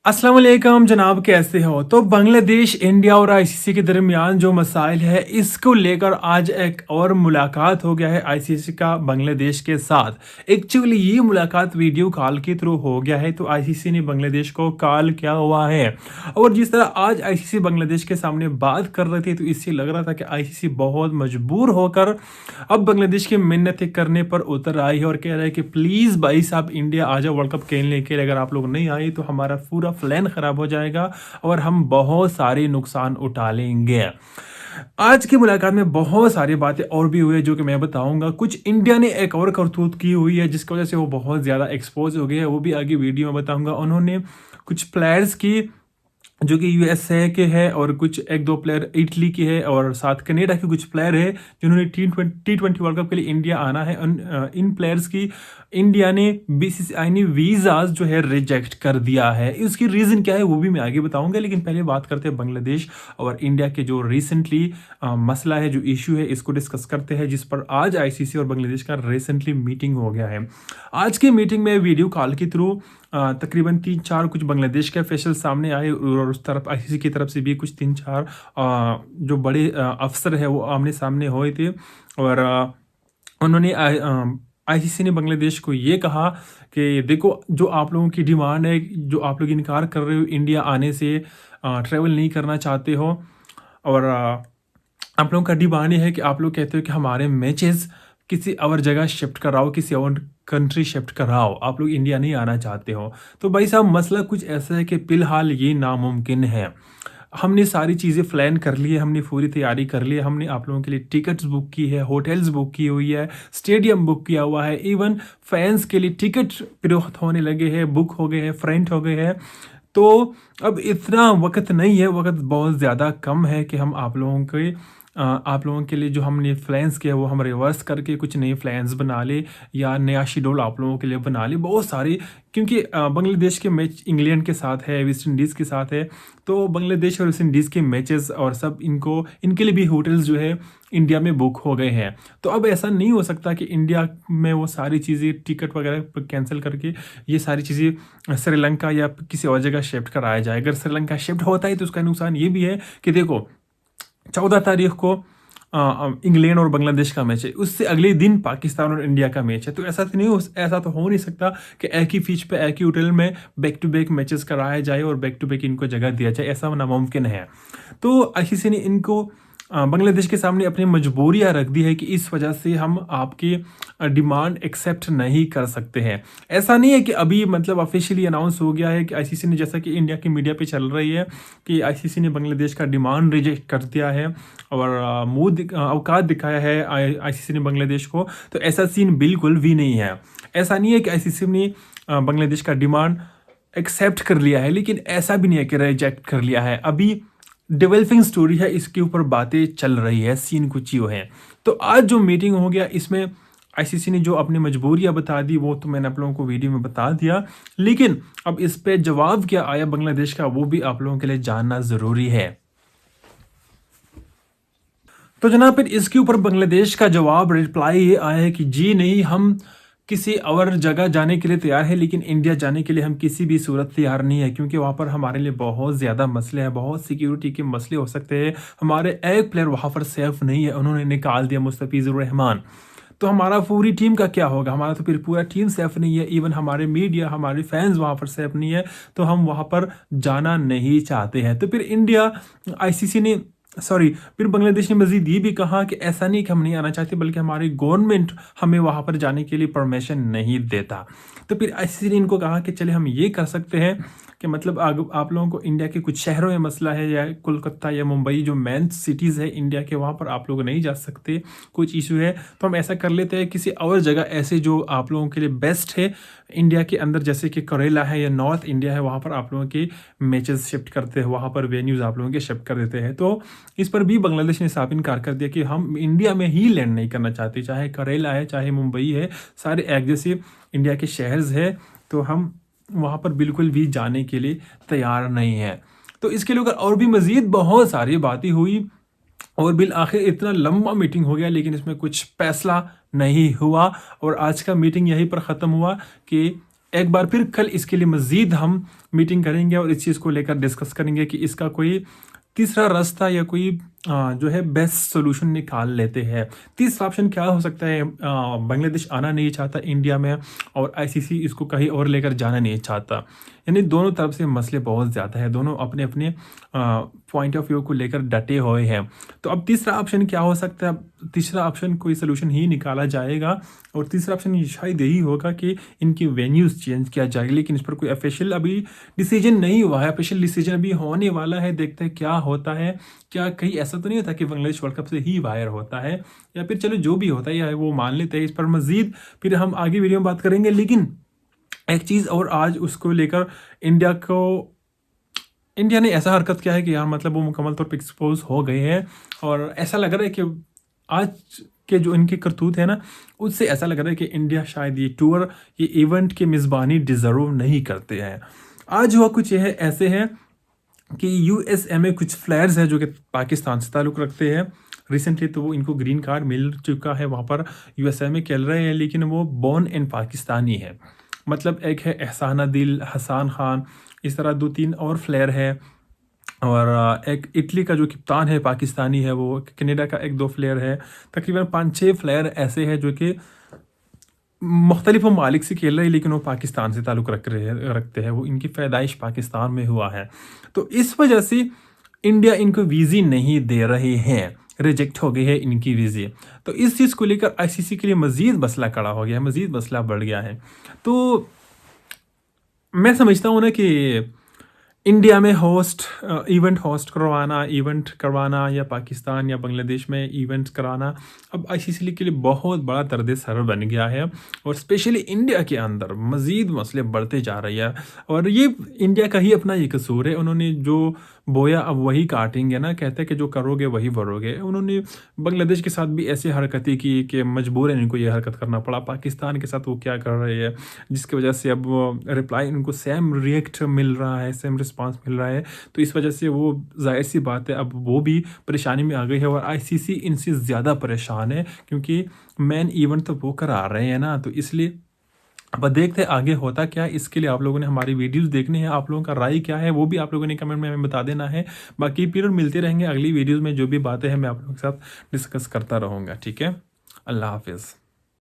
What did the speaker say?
अस्सलाम वालेकुम जनाब, कैसे हो? तो बांग्लादेश, इंडिया और आईसीसी के दरमियान जो मसाइल है, इसको लेकर आज एक और मुलाकात हो गया है आईसीसी का बांग्लादेश के साथ। एक्चुअली ये मुलाकात वीडियो कॉल के थ्रू हो गया है, तो आईसीसी ने बांग्लादेश को कॉल किया हुआ है। और जिस तरह आज आईसीसी बांग्लादेश के सामने बात कर रहे थे, तो इससे लग रहा था कि आईसीसी बहुत मजबूर होकर अब बांग्लादेश की मिन्नतें करने पर उतर आई है और कह रहा है कि प्लीज़ भाई साहब, इंडिया आ जाओ वर्ल्ड कप खेलने के लिए। अगर आप लोग नहीं आए तो हमारा पूरा प्लान ख़राब हो जाएगा और हम बहुत सारे नुकसान उठा लेंगे। आज की मुलाकात में बहुत सारी बातें और भी हुई है जो कि मैं बताऊंगा। कुछ इंडिया ने एक और करतूत की हुई है जिसकी वजह से वो बहुत ज़्यादा एक्सपोज हो गया है, वो भी आगे वीडियो में बताऊंगा। उन्होंने कुछ प्लेयर्स की जो कि यूएसए के हैं और कुछ एक दो प्लेयर इटली के हैं और साथ कनाडा के कुछ प्लेयर है जिन्होंने टी20 वर्ल्ड कप के लिए इंडिया आना है। इन प्लेयर्स की इंडिया ने बीसीसीआई ने वीज़ाज जो है रिजेक्ट कर दिया है। इसकी रीज़न क्या है वो भी मैं आगे बताऊंगा, लेकिन पहले बात करते हैं बांग्लादेश और इंडिया के जो रिसेंटली मसला है, जो इशू है, इसको डिस्कस करते हैं, जिस पर आज आईसीसी और बांग्लादेश का रिसेंटली मीटिंग हो गया है। आज की मीटिंग में वीडियो कॉल के थ्रू तकरीबन 3-4 कुछ बांग्लादेश के ऑफिशियल सामने आए और उस तरफ आईसीसी की तरफ से भी कुछ 3-4 जो बड़े अफसर है वो आमने सामने हुए थे। और उन्होंने आईसीसी ने बांग्लादेश को ये कहा कि देखो, जो आप लोगों की डिमांड है, जो आप लोग इनकार कर रहे हो इंडिया आने से, ट्रैवल नहीं करना चाहते हो, और आप लोगों का डिमांड ये है कि आप लोग कहते हो कि हमारे मैचेस किसी और जगह शिफ्ट कराओ, किसी और कंट्री शिफ्ट कराओ, आप लोग इंडिया नहीं आना चाहते हो। तो भाई साहब, मसला कुछ ऐसा है कि फ़िलहाल ये नामुमकिन है। हमने सारी चीज़ें प्लान कर ली है, हमने पूरी तैयारी कर ली है, हमने आप लोगों के लिए टिकट्स बुक की है, होटल्स बुक की हुई है, स्टेडियम बुक किया हुआ है, इवन फैंस के लिए टिकट फ़रोख्त होने लगे हैं, बुक हो गए हैं, फ्रंट हो गए हैं। तो अब इतना वक़्त नहीं है, वक़्त बहुत ज़्यादा कम है कि हम आप लोगों के लिए जो हमने प्लान्स किया वो हम रिवर्स करके कुछ नए प्लान्स बना ले या नया शेड्यूल आप लोगों के लिए बना ले। बहुत सारे, क्योंकि बांग्लादेश के मैच इंग्लैंड के साथ है, वेस्ट इंडीज़ के साथ है, तो बांग्लादेश और वेस्ट इंडीज़ के मैचेस और सब इनके लिए भी होटल्स जो है इंडिया में बुक हो गए हैं। तो अब ऐसा नहीं हो सकता कि इंडिया में वो सारी चीज़ें टिकट वगैरह कैंसिल करके ये सारी चीज़ें श्रीलंका या किसी और जगह शिफ्ट कराया जाए। अगर श्रीलंका शिफ्ट होता है तो उसका नुकसान ये भी है कि देखो, 14 तारीख को इंग्लैंड और बांग्लादेश का मैच है, उससे अगले दिन पाकिस्तान और इंडिया का मैच है। तो ऐसा तो हो नहीं सकता कि एक ही पिच पे एक ही होटल में बैक टू बैक मैचेस कराया जाए और बैक टू बैक इनको जगह दिया जाए, ऐसा नामुमकिन है। तो आईसीसी ने इनको बांग्लादेश के सामने अपनी मजबूरियां रख दी है कि इस वजह से हम आपकी डिमांड एक्सेप्ट नहीं कर सकते हैं। ऐसा नहीं है कि अभी मतलब ऑफिशियली अनाउंस हो गया है कि आईसीसी ने, जैसा कि इंडिया की मीडिया पे चल रही है कि आईसीसी ने बांग्लादेश का डिमांड रिजेक्ट कर दिया है और औकात दिखाया है आईसीसी ने बांग्लादेश को। तो ऐसा सीन बिल्कुल भी नहीं है। ऐसा नहीं है कि आईसीसी ने बांग्लादेश का डिमांड एक्सेप्ट कर लिया है, लेकिन ऐसा भी नहीं है कि रिजेक्ट कर लिया है। अभी डेवलपिंग स्टोरी है, इसके ऊपर बातें चल रही है, सीन कुछ ही है। तो आज जो मीटिंग हो गया, इसमें आईसीसी ने जो अपनी मजबूरियां बता दी वो तो मैंने आप लोगों को वीडियो में बता दिया, लेकिन अब इस पे जवाब क्या आया बांग्लादेश का वो भी आप लोगों के लिए जानना ज़रूरी है। तो जनाब, फिर इसके ऊपर बांग्लादेश का जवाब रिप्लाई ये आया है कि जी नहीं, हम किसी और जगह जाने के लिए तैयार है, लेकिन इंडिया जाने के लिए हम किसी भी सूरत तैयार नहीं है, क्योंकि वहाँ पर हमारे लिए बहुत ज़्यादा मसले हैं, बहुत सिक्योरिटी के मसले हो सकते हैं। हमारे एक प्लेयर वहाँ पर सेफ नहीं है, उन्होंने निकाल दिया मुस्तफिजुर रहमान। तो हमारा पूरी टीम का क्या होगा? हमारा तो फिर पूरा टीम सेफ नहीं है, इवन हमारे मीडिया, हमारे फैंस वहाँ पर सेफ नहीं है, तो हम वहाँ पर जाना नहीं चाहते हैं। तो फिर आईसीसी ने फिर बांग्लादेश ने मजीद ये भी कहा कि ऐसा नहीं कि हम नहीं आना चाहते, बल्कि हमारी गवर्नमेंट हमें वहाँ पर जाने के लिए परमिशन नहीं देता। तो फिर आईसीसी ने इनको कहा कि चले हम ये कर सकते हैं कि मतलब आप लोगों को इंडिया के कुछ शहरों में मसला है, या कोलकाता या मुंबई जो मेन सिटीज़ है इंडिया के, वहाँ पर आप लोग नहीं जा सकते, कुछ इशू है, तो हम ऐसा कर लेते हैं किसी और जगह ऐसे जो आप लोगों के लिए बेस्ट है इंडिया के अंदर, जैसे कि करेला है या नॉर्थ इंडिया है, वहाँ पर आप लोगों के मैचेस शिफ्ट करते हैं, वहाँ पर वेन्यूज़ आप लोगों के शिफ्ट कर देते हैं। तो इस पर भी बांग्लादेश ने साफ इनकार कर दिया कि हम इंडिया में ही लैंड नहीं करना चाहते, चाहे करेला है चाहे मुंबई है, सारे एक जैसे इंडिया के शहर्स है, तो हम वहाँ पर बिल्कुल भी जाने के लिए तैयार नहीं है। तो इसके लिए और भी मज़ीद बहुत सारी बातें हुई और बिल आखिर इतना लंबा मीटिंग हो गया, लेकिन इसमें कुछ फैसला नहीं हुआ और आज का मीटिंग यहीं पर ख़त्म हुआ कि एक बार फिर कल इसके लिए मज़ीद हम मीटिंग करेंगे और इस चीज़ को लेकर डिस्कस करेंगे कि इसका कोई तीसरा रास्ता या कोई जो है बेस्ट सॉल्यूशन निकाल लेते हैं। तीसरा ऑप्शन क्या हो सकता है? बांग्लादेश आना नहीं चाहता इंडिया में और आईसीसी इसको कहीं और लेकर जाना नहीं चाहता। यानी दोनों तरफ से मसले बहुत ज़्यादा है, दोनों अपने-अपने पॉइंट ऑफ व्यू को लेकर डटे हुए हैं। तो अब तीसरा ऑप्शन क्या हो सकता है? तीसरा ऑप्शन कोई सॉल्यूशन ही निकाला जाएगा और तीसरा ऑप्शन ये शायद यही होगा कि इनकी वेन्यूज़ चेंज किया जाएगा, लेकिन इस पर कोई ऑफिशियल अभी डिसीजन नहीं हुआ है। ऑफिशियल डिसीजन अभी होने वाला है, देखते हैं क्या होता है। क्या कहीं ऐसा तो नहीं होता कि बांग्लादेश वर्ल्ड कप से ही बाहर होता है, या फिर चलो जो भी होता है या वो मान लेते हैं। इस पर मज़ीद फिर हम आगे वीडियो में बात करेंगे, लेकिन एक चीज़ और आज उसको लेकर इंडिया ने ऐसा हरकत किया है कि यार मतलब वो मुकम्मल तौर पे एक्सपोज हो गए हैं और ऐसा लग रहा है कि आज के जो इनके करतूत है ना, उससे ऐसा लग रहा है कि इंडिया शायद ये टूर, ये इवेंट की मेज़बानी डिज़र्व नहीं करते हैं। आज हुआ कुछ यह ऐसे है कि यूएसए में कुछ फ्लेयर्स हैं जो कि पाकिस्तान से ताल्लुक़ रखते हैं। रिसेंटली तो वो इनको ग्रीन कार्ड मिल चुका है, वहाँ पर यूएसए में खेल रहे हैं, लेकिन वो बोर्न इन पाकिस्तानी है। मतलब एक है एहसान दिल, हसन खान, इस तरह 2-3 और फ्लेयर है और एक इटली का जो कप्तान है पाकिस्तानी है, वो कनाडा का 1-2 फ्लेयर है। तकरीबन 5-6 फ्लेयर ऐसे हैं जो कि मुख्तलिफ ममालिक से खेल रहे हैं, लेकिन वो पाकिस्तान से ताल्लुक़ रखते हैं। वो इनकी पैदाइश पाकिस्तान में हुआ है। तो इस वजह से इंडिया इनको वीज़े नहीं दे रहे हैं, रिजेक्ट हो गई है इनकी वीज़े। तो इस चीज़ को लेकर आईसीसी के लिए मज़ीद मसला खड़ा हो गया है, मज़ीद मसला बढ़ गया है। तो मैं समझता हूँ ना कि इंडिया में इवेंट होस्ट करवाना या पाकिस्तान या बांग्लादेश में इवेंट्स कराना अब आईसीसी के लिए बहुत बड़ा दर्द सर बन गया है और स्पेशली इंडिया के अंदर मज़ीद मसले बढ़ते जा रहे हैं और ये इंडिया का ही अपना ये कसूर है। उन्होंने जो बोया अब वही काटेंगे ना, कहते हैं कि जो करोगे वही भरोगे। उन्होंने बांग्लादेश के साथ भी ऐसी हरकतें की कि मजबूरन इनको ये हरकत करना पड़ा। पाकिस्तान के साथ वो क्या कर रहे हैं जिसकी वजह से अब रिप्लाई इनको सेम रिएक्ट मिल रहा है, सेम रिस्पांस मिल रहा है। तो इस वजह से वो जाहिर सी बात है अब वो भी परेशानी में आ गई है और आईसीसी इनसे ज़्यादा परेशान है क्योंकि मेन इवेंट तो वो करा रहे हैं ना। तो इसलिए अब देखते हैं आगे होता क्या है। इसके लिए आप लोगों ने हमारी वीडियोस देखनी है, आप लोगों का राय क्या है वो भी आप लोगों ने कमेंट में हमें बता देना है। बाकी फिर मिलते रहेंगे अगली वीडियोस में, जो भी बातें हैं मैं आप लोगों के साथ डिस्कस करता रहूँगा। ठीक है, अल्लाह हाफिज़।